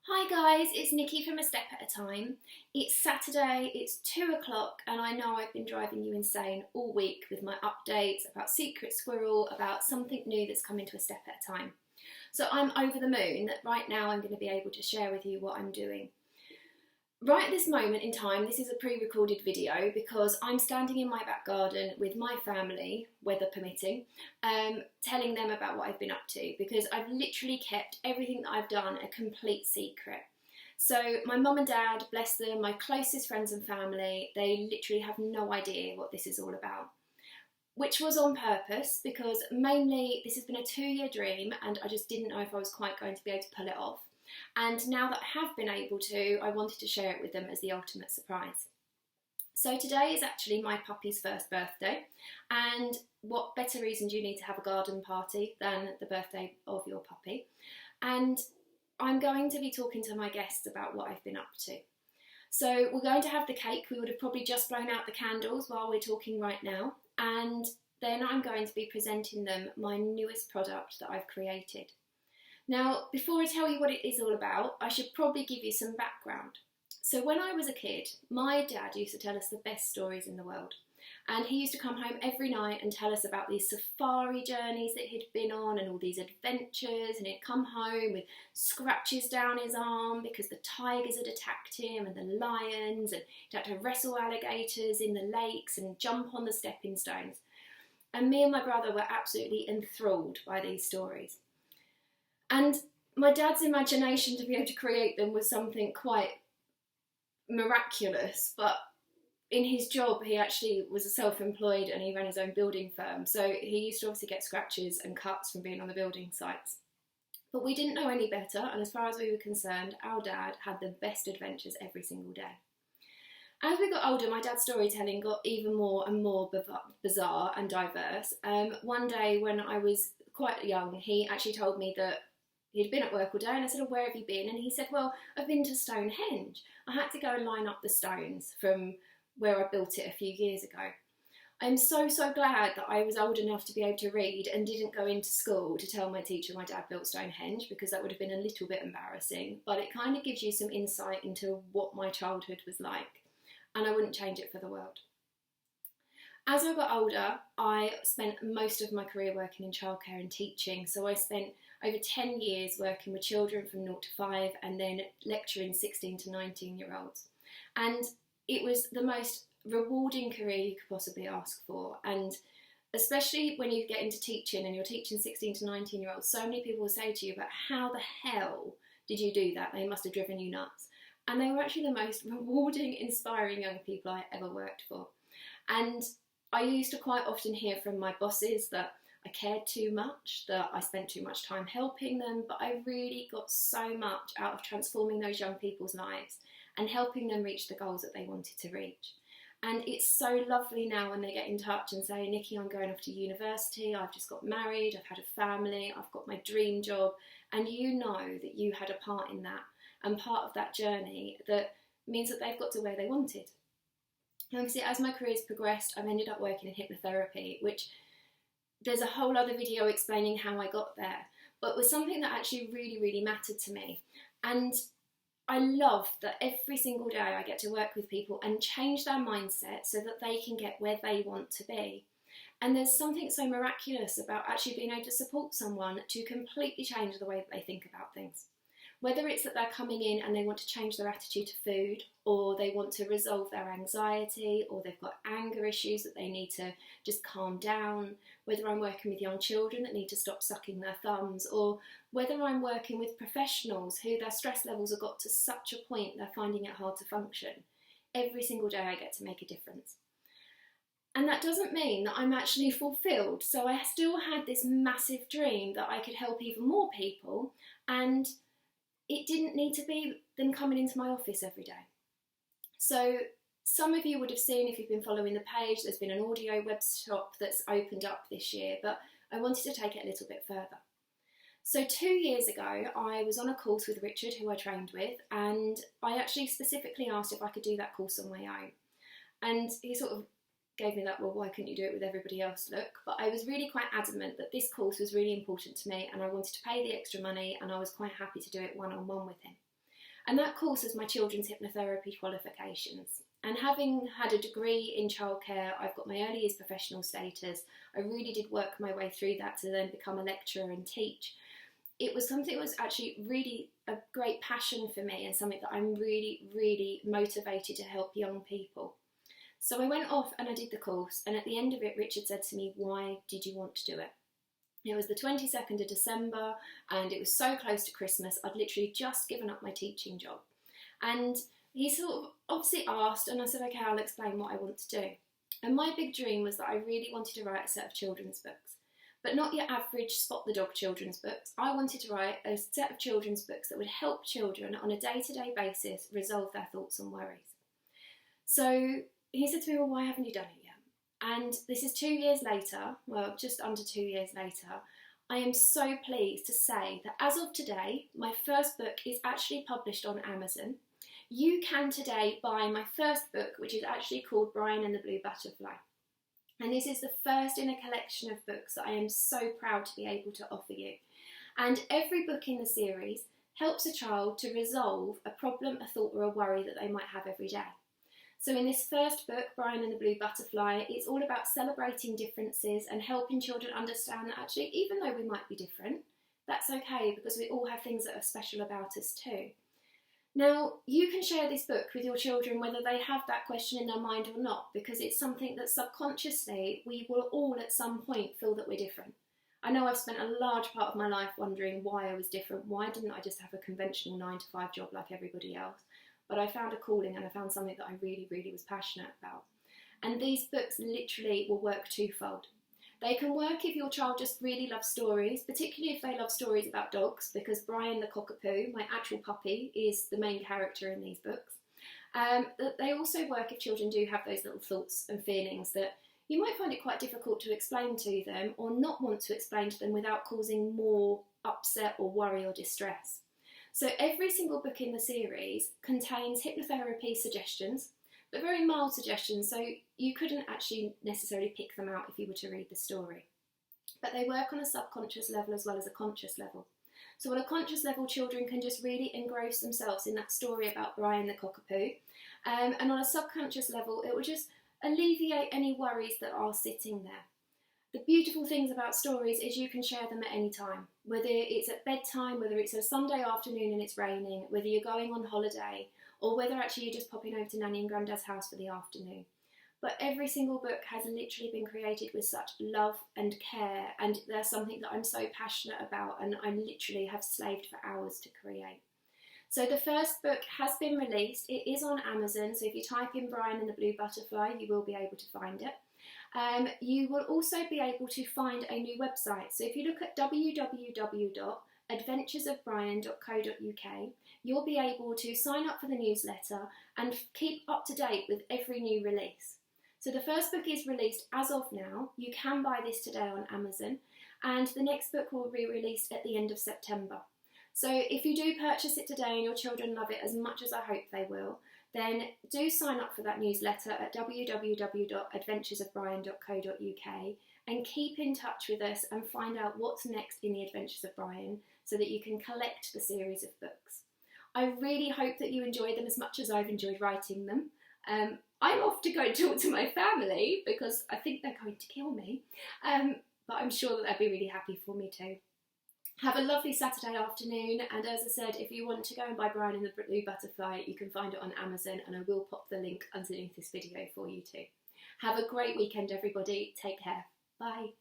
Hi guys, it's Nikki from A Step at a Time. It's Saturday, it's 2 o'clock, and I know I've been driving you insane all week with my updates about Secret Squirrel, about something new that's coming to A Step at a Time. So I'm over the moon that right now I'm going to be able to share with you what I'm doing. Right at this moment in time, this is a pre-recorded video because I'm standing in my back garden with my family, weather permitting, telling them about what I've been up to because I've literally kept everything that I've done a complete secret. So my mum and dad, bless them, my closest friends and family, they literally have no idea what this is all about. Which was on purpose because mainly this has been a 2-year dream and I just didn't know if I was quite going to be able to pull it off. And now that I have been able to, I wanted to share it with them as the ultimate surprise. So today is actually my puppy's first birthday, and what better reason do you need to have a garden party than the birthday of your puppy? And I'm going to be talking to my guests about what I've been up to. So we're going to have the cake. We would have probably just blown out the candles while we're talking right now, and then I'm going to be presenting them my newest product that I've created. Now, before I tell you what it is all about, I should probably give you some background. So when I was a kid, my dad used to tell us the best stories in the world. And he used to come home every night and tell us about these safari journeys that he'd been on and all these adventures. And he'd come home with scratches down his arm because the tigers had attacked him and the lions, and he'd had to wrestle alligators in the lakes and jump on the stepping stones. And me and my brother were absolutely enthralled by these stories. And my dad's imagination to be able to create them was something quite miraculous, but in his job he actually was self-employed and he ran his own building firm, so he used to obviously get scratches and cuts from being on the building sites. But we didn't know any better, and as far as we were concerned, our dad had the best adventures every single day. As we got older, my dad's storytelling got even more and more bizarre and diverse. One day when I was quite young, he actually told me that he'd been at work all day, and I said, "Oh, where have you been?" And he said, "Well, I've been to Stonehenge. I had to go and line up the stones from where I built it a few years ago." I'm so glad that I was old enough to be able to read and didn't go into school to tell my teacher my dad built Stonehenge, because that would have been a little bit embarrassing, but it kind of gives you some insight into what my childhood was like, and I wouldn't change it for the world. As I got older, I spent most of my career working in childcare and teaching, so I spent over 10 years working with children from 0 to 5 and then lecturing 16 to 19-year-olds. And it was the most rewarding career you could possibly ask for. And especially when you get into teaching and you're teaching 16 to 19-year-olds, so many people will say to you, "But how the hell did you do that? They must have driven you nuts." And they were actually the most rewarding, inspiring young people I ever worked for. And I used to quite often hear from my bosses that I cared too much, that I spent too much time helping them, but I really got so much out of transforming those young people's lives and helping them reach the goals that they wanted to reach. And it's so lovely now when they get in touch and say, "Nikki, I'm going off to university, I've just got married, I've had a family, I've got my dream job," and you know that you had a part in that and part of that journey that means that they've got to where they wanted. And obviously, as my career's progressed, I've ended up working in hypnotherapy, which there's a whole other video explaining how I got there, but was something that actually really mattered to me. And I love that every single day I get to work with people and change their mindset so that they can get where they want to be. And there's something so miraculous about actually being able to support someone to completely change the way that they think about things. Whether it's that they're coming in and they want to change their attitude to food, or they want to resolve their anxiety, or they've got anger issues that they need to just calm down, whether I'm working with young children that need to stop sucking their thumbs, or whether I'm working with professionals who their stress levels have got to such a point they're finding it hard to function. Every single day I get to make a difference. And that doesn't mean that I'm actually fulfilled. So I still had this massive dream that I could help even more people, and it didn't need to be them coming into my office every day. So some of you would have seen, if you've been following the page, there's been an audio web shop that's opened up this year, but I wanted to take it a little bit further. So 2 years ago, I was on a course with Richard, who I trained with, and I actually specifically asked if I could do that course on my own. And he sort of gave me that, "Well, why couldn't you do it with everybody else look?" But I was really quite adamant that this course was really important to me and I wanted to pay the extra money, and I was quite happy to do it one-on-one with him. And that course was my children's hypnotherapy qualifications. And having had a degree in childcare, I've got my early years professional status. I really did work my way through that to then become a lecturer and teach. It was something that was actually really a great passion for me and something that I'm really, really motivated to help young people. So I went off and I did the course, and at the end of it, Richard said to me, "Why did you want to do it?" It was the 22nd of December, and it was so close to Christmas. I'd literally just given up my teaching job. And he sort of obviously asked, and I said, "Okay, I'll explain what I want to do." And my big dream was that I really wanted to write a set of children's books. But not your average spot the dog children's books. I wanted to write a set of children's books that would help children on a day-to-day basis resolve their thoughts and worries. So he said to me, "Well, why haven't you done it yet?" And this is 2 years later, well, just under 2 years later. I am so pleased to say that as of today, my first book is actually published on Amazon. You can today buy my first book, which is actually called Brian and the Blue Butterfly. And this is the first in a collection of books that I am so proud to be able to offer you. And every book in the series helps a child to resolve a problem, a thought or a worry that they might have every day. So in this first book, Brian and the Blue Butterfly, it's all about celebrating differences and helping children understand that actually, even though we might be different, that's okay, because we all have things that are special about us too. Now, you can share this book with your children whether they have that question in their mind or not, because it's something that subconsciously we will all at some point feel that we're different. I know I've spent a large part of my life wondering why I was different. Why didn't I just have a conventional 9-to-5 job like everybody else? But I found a calling, and I found something that I really, really was passionate about. And these books literally will work twofold. They can work if your child just really loves stories, particularly if they love stories about dogs, because Brian the Cockapoo, my actual puppy, is the main character in these books. They also work if children do have those little thoughts and feelings that you might find it quite difficult to explain to them, or not want to explain to them without causing more upset or worry or distress. So every single book in the series contains hypnotherapy suggestions, but very mild suggestions, so you couldn't actually necessarily pick them out if you were to read the story. But they work on a subconscious level as well as a conscious level. So on a conscious level, children can just really engross themselves in that story about Brian the Cockapoo. And on a subconscious level, it will just alleviate any worries that are sitting there. The beautiful things about stories is you can share them at any time, whether it's at bedtime, whether it's a Sunday afternoon and it's raining, whether you're going on holiday, or whether actually you're just popping over to Nanny and Grandad's house for the afternoon. But every single book has literally been created with such love and care, and there's something that I'm so passionate about, and I literally have slaved for hours to create. So the first book has been released. It is on Amazon, so if you type in Brian and the Blue Butterfly, you will be able to find it. You will also be able to find a new website. So if you look at www.adventuresofbrian.co.uk, you'll be able to sign up for the newsletter and keep up to date with every new release. So the first book is released as of now. You can buy this today on Amazon, and the next book will be released at the end of September. So if you do purchase it today and your children love it as much as I hope they will, then do sign up for that newsletter at www.adventuresofbrian.co.uk and keep in touch with us and find out what's next in the Adventures of Brian so that you can collect the series of books. I really hope that you enjoy them as much as I've enjoyed writing them. I'm off to go and talk to my family because I think they're going to kill me, but I'm sure that they'll be really happy for me too. Have a lovely Saturday afternoon, and as I said, if you want to go and buy Brian and the Blue Butterfly, you can find it on Amazon, and I will pop the link underneath this video for you too. Have a great weekend, everybody. Take care. Bye.